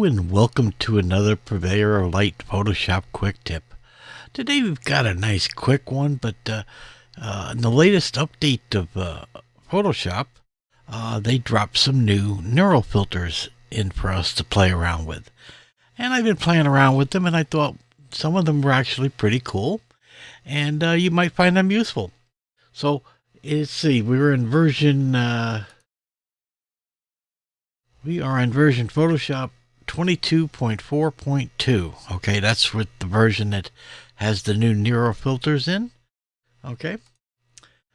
and welcome to another Purveyor of Light Photoshop quick tip. Today we've got a nice quick one, but in the latest update of Photoshop, they dropped some new neural filters in for us to play around with. And I've been playing around with them, and I thought some of them were actually pretty cool, and you might find them useful. So let's see, we are in version Photoshop 22.4.2. Okay, that's with the version that has the new neural filters in. Okay,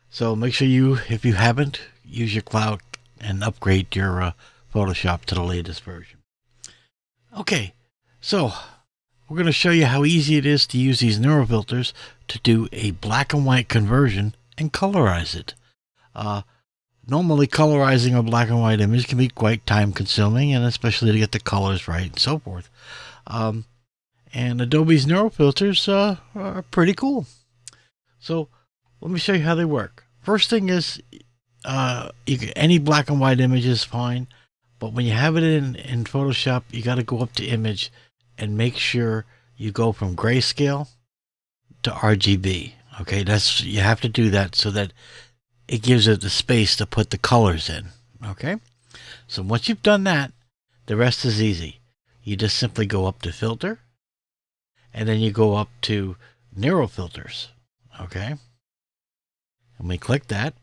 so make sure if you haven't, use your cloud and upgrade your Photoshop to the latest version. Okay, so we're going to show you how easy it is to use these neural filters to do a black and white conversion and colorize it. Normally, colorizing a black and white image can be quite time consuming, and especially to get the colors right and so forth. And Adobe's neural filters are pretty cool. So let me show you how they work. First thing is, any black and white image is fine, but when you have it in Photoshop, you got to go up to image and make sure you go from grayscale to RGB. Okay, you have to do that so that it gives it the space to put the colors in. Okay, so once you've done that, the rest is easy. You just simply go up to filter, and then you go up to neural filters. Okay, and we click that,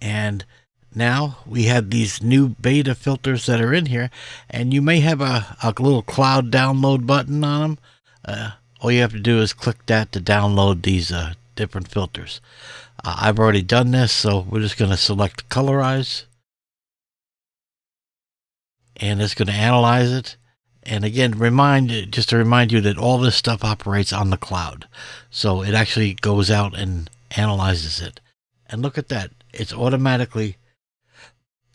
and now we have these new beta filters that are in here, and you may have a little cloud download button on them. All you have to do is click that to download these different filters. I've already done this, so we're just going to select Colorize, and it's going to analyze it. And again, just to remind you that all this stuff operates on the cloud, so it actually goes out and analyzes it. And look at that, it's automatically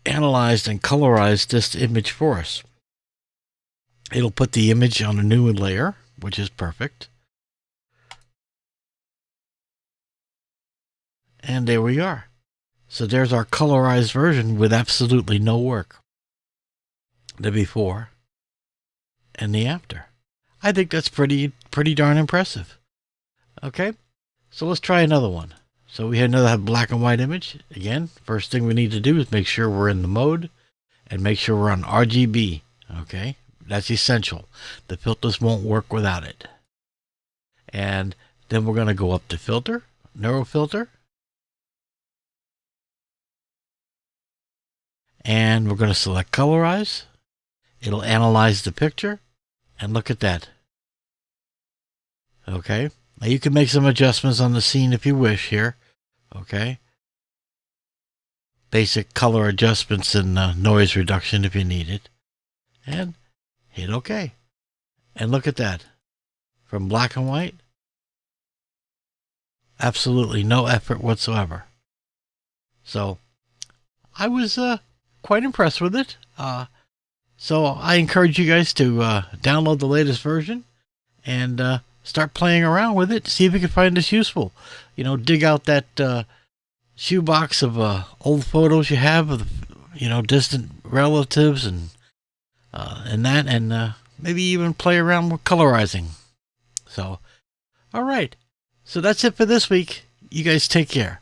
analyzed and colorized this image for us. It'll put the image on a new layer, which is perfect. And there we are. So there's our colorized version with absolutely no work. The before and the after. I think that's pretty darn impressive. Okay, so let's try another one. So we have another black and white image. Again, first thing we need to do is make sure we're in the mode and make sure we're on RGB. Okay, that's essential. The filters won't work without it. And then we're going to go up to filter, neural filter. And we're going to select Colorize. It'll analyze the picture. And look at that. Okay. Now you can make some adjustments on the scene if you wish here. Okay. Basic color adjustments and noise reduction if you need it. And hit OK. And look at that. From black and white, absolutely no effort whatsoever. So I was quite impressed with it. So I encourage you guys to download the latest version and start playing around with it. See if you can find this useful. Dig out that shoebox of old photos you have of distant relatives and maybe even play around with colorizing. So, all right. So that's it for this week. You guys take care.